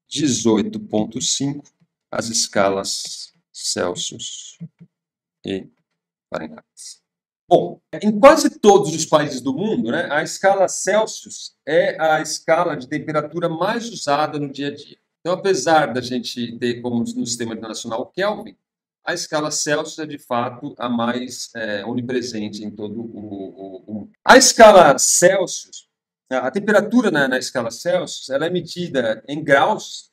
18,5 as escalas Celsius e Fahrenheit. Bom, em quase todos os países do mundo, né, a escala Celsius é a escala de temperatura mais usada no dia a dia. Então, apesar da gente ter como no Sistema Internacional o Kelvin, a escala Celsius é, de fato, a mais onipresente em todo o mundo. A escala Celsius, a temperatura na escala Celsius, ela é medida em graus,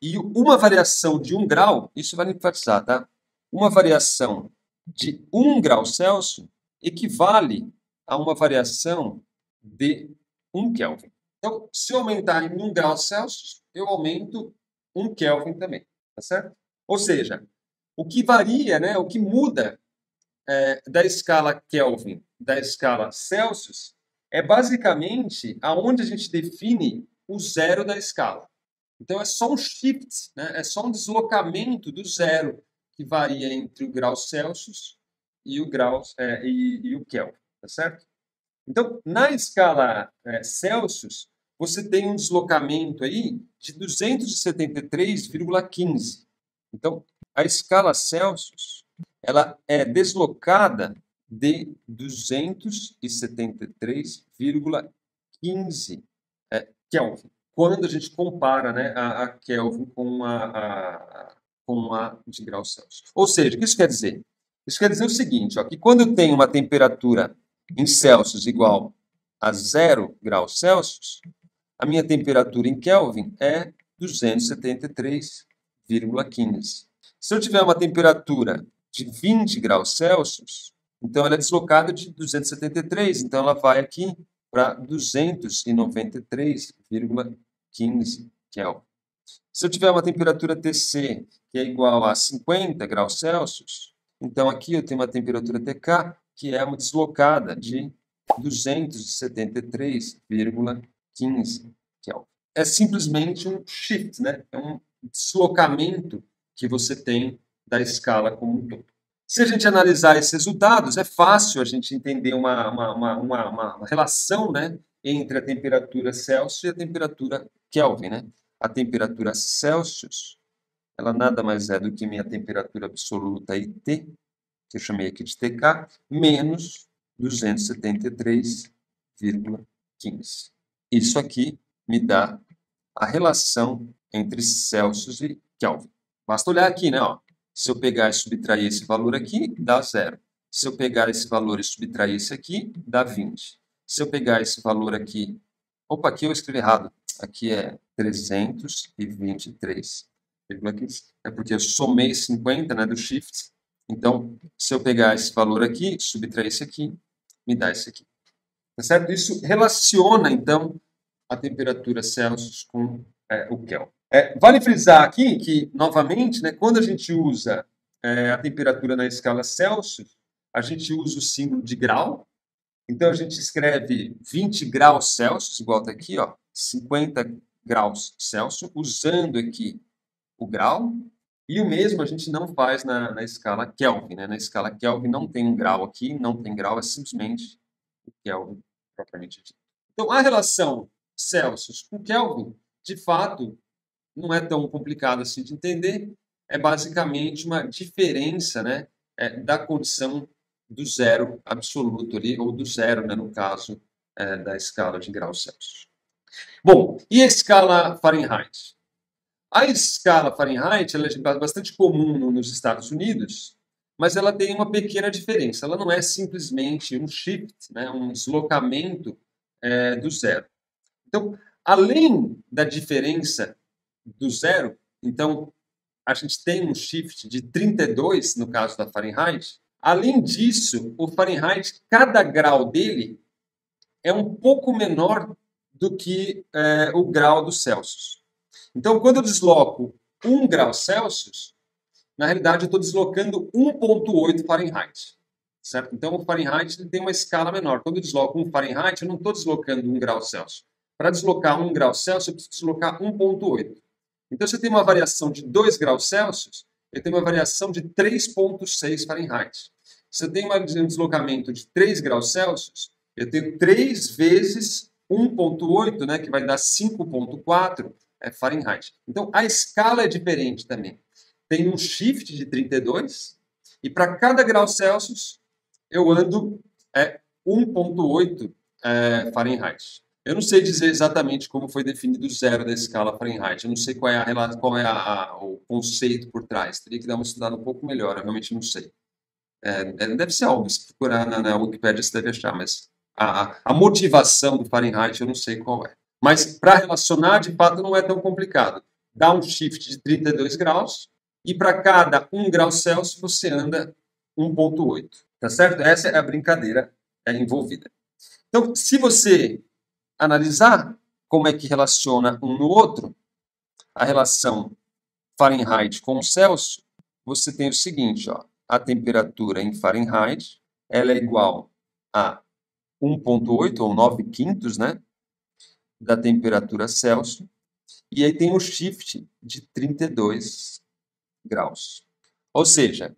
e uma variação de 1 grau, isso vale enfatizar, tá? Uma variação de 1 grau Celsius equivale a uma variação de 1 Kelvin. Então, se eu aumentar em 1 grau Celsius, eu aumento 1 Kelvin também, tá certo? Ou seja, o que varia, né, o que muda da escala Kelvin, da escala Celsius, é basicamente aonde a gente define o zero da escala. Então, é só um shift, né, é só um deslocamento do zero que varia entre o grau Celsius e o e o Kelvin, tá certo? Então, na escala Celsius, você tem um deslocamento aí de 273,15. Então, a escala Celsius, ela é deslocada de 273,15 Kelvin, quando a gente compara, né, a Kelvin com a de grau Celsius. Ou seja, o que isso quer dizer? Isso quer dizer o seguinte, ó, que quando eu tenho uma temperatura em Celsius igual a 0 graus Celsius, a minha temperatura em Kelvin é 273,15. Se eu tiver uma temperatura de 20 graus Celsius, então ela é deslocada de 273, então ela vai aqui para 293,15 Kelvin. Se eu tiver uma temperatura TC que é igual a 50 graus Celsius, então aqui eu tenho uma temperatura TK que é uma deslocada de 273,15 Kelvin. É simplesmente um shift, né? É um deslocamento que você tem da escala como um todo. Se a gente analisar esses resultados, é fácil a gente entender uma relação, né, entre a temperatura Celsius e a temperatura Kelvin, né? A temperatura Celsius, ela nada mais é do que minha temperatura absoluta IT, que eu chamei aqui de TK, menos 273,15. Isso aqui me dá a relação entre Celsius e Kelvin. Basta olhar aqui, né? Ó. Se eu pegar e subtrair esse valor aqui, dá 0. Se eu pegar esse valor e subtrair esse aqui, dá 20. Se eu pegar esse valor aqui... Opa, aqui eu escrevi errado. Aqui é 323,15. É porque eu somei 50, né, do shift. Então, se eu pegar esse valor aqui, subtrair esse aqui, me dá esse aqui. Tá certo? Isso relaciona, então, a temperatura Celsius com o Kelvin. Vale frisar aqui que, novamente, né, quando a gente usa a temperatura na escala Celsius, a gente usa o símbolo de grau. Então, a gente escreve 20 graus Celsius, igual está aqui, ó, 50 graus Celsius, usando aqui o grau. E o mesmo a gente não faz na escala Kelvin, né? Na escala Kelvin não tem um grau aqui, não tem grau, é simplesmente o Kelvin propriamente dito. Então, a relação Celsius com Kelvin, de fato, não é tão complicado assim de entender, é basicamente uma diferença, né, da condição do zero absoluto ali, ou do zero, né, no caso da escala de graus Celsius. Bom, e a escala Fahrenheit? A escala Fahrenheit ela é bastante comum nos Estados Unidos, mas ela tem uma pequena diferença. Ela não é simplesmente um shift, né, um deslocamento do zero. Então, além da diferença do zero, então a gente tem um shift de 32 no caso da Fahrenheit. Além disso, o Fahrenheit, cada grau dele é um pouco menor do que o grau do Celsius. Então, quando eu desloco 1 grau Celsius, na realidade eu estou deslocando 1,8 Fahrenheit. Certo? Então, o Fahrenheit ele tem uma escala menor. Quando eu desloco 1 Fahrenheit, eu não estou deslocando 1 grau Celsius. Para deslocar 1 grau Celsius, eu preciso deslocar 1,8. Então, se eu tenho uma variação de 2 graus Celsius, eu tenho uma variação de 3,6 Fahrenheit. Se eu tenho um deslocamento de 3 graus Celsius, eu tenho 3 vezes 1,8, né, que vai dar 5,4, Fahrenheit. Então, a escala é diferente também. Tem um shift de 32 e para cada grau Celsius eu ando 1,8 Fahrenheit. Eu não sei dizer exatamente como foi definido o zero da escala Fahrenheit. Eu não sei qual é o conceito por trás. Teria que dar uma estudada um pouco melhor. Eu realmente não sei. Deve ser algo. Se procurar na Wikipedia, você deve achar. Mas a motivação do Fahrenheit eu não sei qual é. Mas para relacionar, de fato, não é tão complicado. Dá um shift de 32 graus e para cada 1 grau Celsius você anda 1,8. Tá certo? Essa é a brincadeira envolvida. Então, se você analisar como é que relaciona um no outro, a relação Fahrenheit com Celsius, você tem o seguinte, ó, a temperatura em Fahrenheit, ela é igual a 1,8 ou 9/5, né, da temperatura Celsius, e aí tem o shift de 32 graus. Ou seja,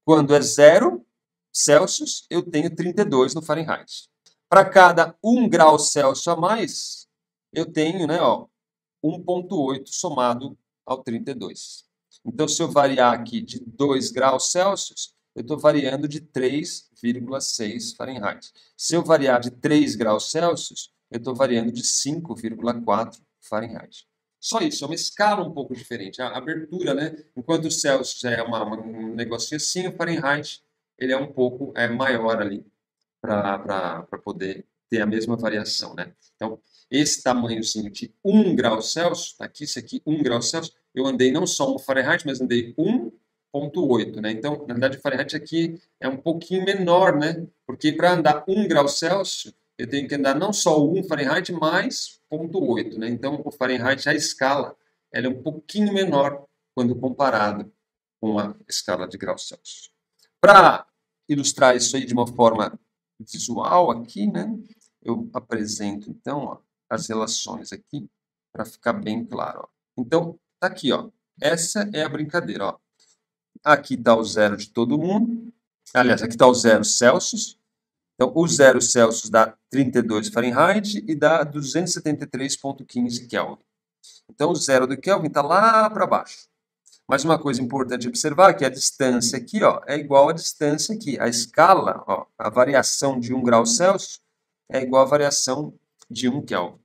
quando é 0 Celsius, eu tenho 32 no Fahrenheit. Para cada 1 grau Celsius a mais, eu tenho 1,8 somado ao 32. Então, se eu variar aqui de 2 graus Celsius, eu estou variando de 3,6 Fahrenheit. Se eu variar de 3 graus Celsius, eu estou variando de 5,4 Fahrenheit. Só isso, é uma escala um pouco diferente. A abertura, né? Enquanto o Celsius é um negocinho assim, o Fahrenheit ele é um pouco maior ali para poder ter a mesma variação, né? Então, esse tamanhozinho de 1 grau Celsius, tá aqui, isso aqui, 1 grau Celsius, eu andei não só 1 Fahrenheit, mas andei 1,8, né? Então, na verdade, o Fahrenheit aqui é um pouquinho menor, né? Porque para andar 1 grau Celsius, eu tenho que andar não só 1 Fahrenheit, mais 0,8, né? Então, o Fahrenheit, a escala, ela é um pouquinho menor quando comparado com a escala de graus Celsius. Para ilustrar isso aí de uma forma visual aqui, né? Eu apresento, então, ó, as relações aqui para ficar bem claro. Ó. Então, tá aqui, ó. Essa é a brincadeira, ó. Aqui está o zero de todo mundo. Aliás, aqui está o 0 Celsius. Então, o 0 Celsius dá 32 Fahrenheit e dá 273,15 Kelvin. Então, o zero do Kelvin está lá para baixo. Mas uma coisa importante observar é que a distância aqui é igual à distância aqui. A escala, a variação de 1 grau Celsius é igual à variação de 1 Kelvin.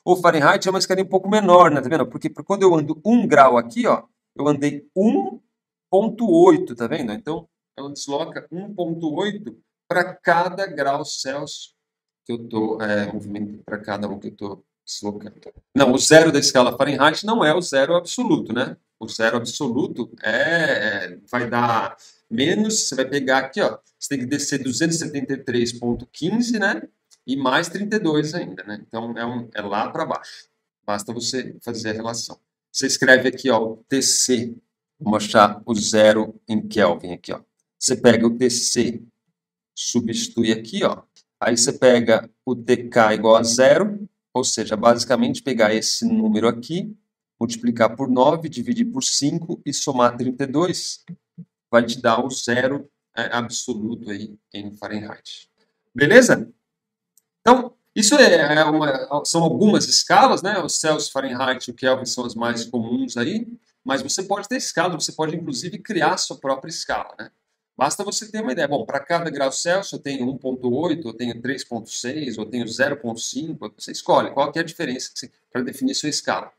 O Fahrenheit é uma escala um pouco menor, né? Tá vendo? Porque quando eu ando 1 grau aqui, eu andei 1,8, tá vendo? Então, ela desloca 1,8 para cada grau Celsius que eu estou movimentando, para cada um que eu estou deslocando. Não, o zero da escala Fahrenheit não é o zero absoluto, né? O zero absoluto vai dar menos, você vai pegar aqui, ó, você tem que descer 273,15, né? E mais 32 ainda, né? Então, é lá para baixo. Basta você fazer a relação. Você escreve aqui, ó, o TC. Vou mostrar o zero em Kelvin aqui, ó. Você pega o TC, substitui aqui, ó. Aí você pega o TK igual a zero, ou seja, basicamente pegar esse número aqui, multiplicar por 9, dividir por 5 e somar 32, vai te dar o zero absoluto aí em Fahrenheit. Beleza? Então, isso são algumas escalas, né? O Celsius, Fahrenheit e o Kelvin são as mais comuns aí, mas você pode ter escala, você pode inclusive criar a sua própria escala, né? Basta você ter uma ideia. Bom, para cada grau Celsius eu tenho 1,8, eu tenho 3,6, eu tenho 0,5, você escolhe qual que é a diferença para definir sua escala.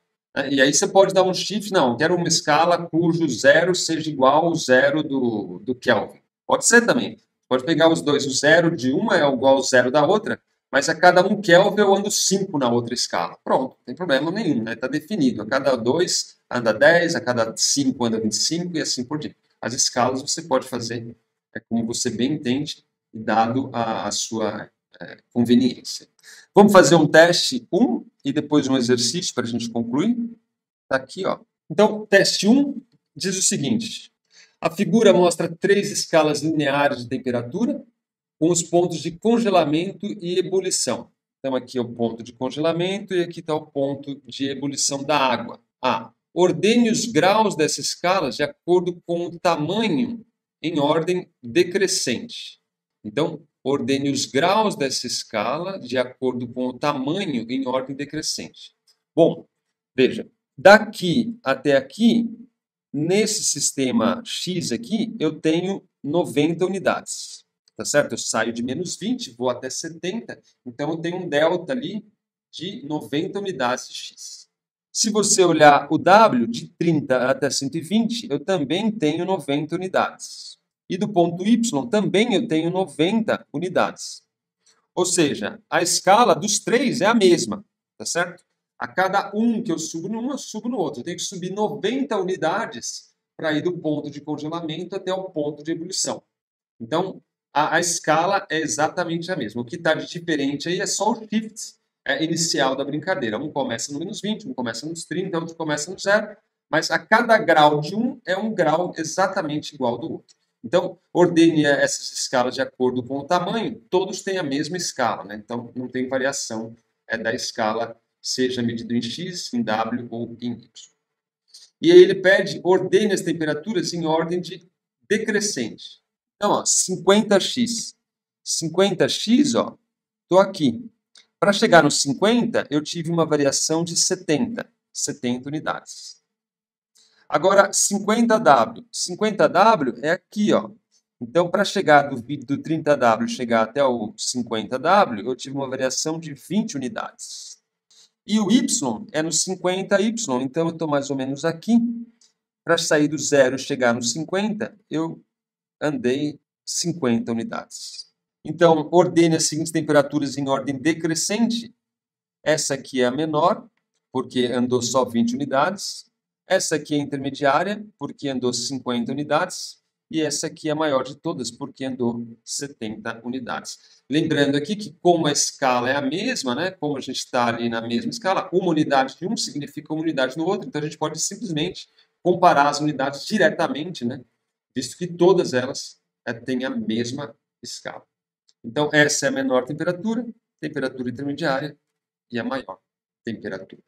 E aí você pode dar um shift, não, quero uma escala cujo zero seja igual ao zero do Kelvin. Pode ser também. Pode pegar os dois, o zero de uma é igual ao zero da outra, mas a cada 1 Kelvin eu ando 5 na outra escala. Pronto, não tem problema nenhum, né? Está definido. A cada 2 anda 10, a cada 5 anda 25 e assim por diante. As escalas você pode fazer como você bem entende, dado a sua conveniência. Vamos fazer um teste 1 e depois um exercício para a gente concluir. Está aqui, ó. Então, teste 1 diz o seguinte. A figura mostra 3 escalas lineares de temperatura, com os pontos de congelamento e ebulição. Então, aqui é o ponto de congelamento e aqui está o ponto de ebulição da água. Ordene os graus dessa escala de acordo com o tamanho em ordem decrescente. Então, ordene os graus dessa escala de acordo com o tamanho em ordem decrescente. Bom, veja, Daqui até aqui, nesse sistema X aqui, eu tenho 90 unidades. Tá certo? Eu saio de menos 20, vou até 70, então eu tenho um delta ali de 90 unidades de X. Se você olhar o W, de 30 até 120, eu também tenho 90 unidades. E do ponto Y, também eu tenho 90 unidades. Ou seja, a escala dos três é a mesma, tá certo? A cada um que eu subo num, eu subo no outro. Eu tenho que subir 90 unidades para ir do ponto de congelamento até o ponto de ebulição. Então, a escala é exatamente a mesma. O que está de diferente aí é só o shift inicial da brincadeira. Um começa no menos 20, um começa nos 30, outro começa no 0, mas a cada grau de um é um grau exatamente igual do outro. Então, ordene essas escalas de acordo com o tamanho, todos têm a mesma escala, né? Então, não tem variação da escala, seja medida em X, em W ou em Y. E aí ele pede, ordene as temperaturas em ordem de decrescente. Então, ó, 50x. 50x, ó, estou aqui. Para chegar no 50, eu tive uma variação de 70 unidades. Agora, 50W. 50W é aqui, ó. Então, para chegar do 30W chegar até o 50W, eu tive uma variação de 20 unidades. E o Y é no 50Y, então eu estou mais ou menos aqui. Para sair do 0 e chegar no 50, eu andei 50 unidades. Então, ordene as seguintes temperaturas em ordem decrescente. Essa aqui é a menor, porque andou só 20 unidades. Essa aqui é a intermediária, porque andou 50 unidades. E essa aqui é a maior de todas, porque andou 70 unidades. Lembrando aqui que, como a escala é a mesma, né? Como a gente está ali na mesma escala, uma unidade de um significa uma unidade no outro. Então, a gente pode simplesmente comparar as unidades diretamente, né? Visto que todas elas têm a mesma escala. Então, essa é a menor temperatura, temperatura intermediária e a maior temperatura.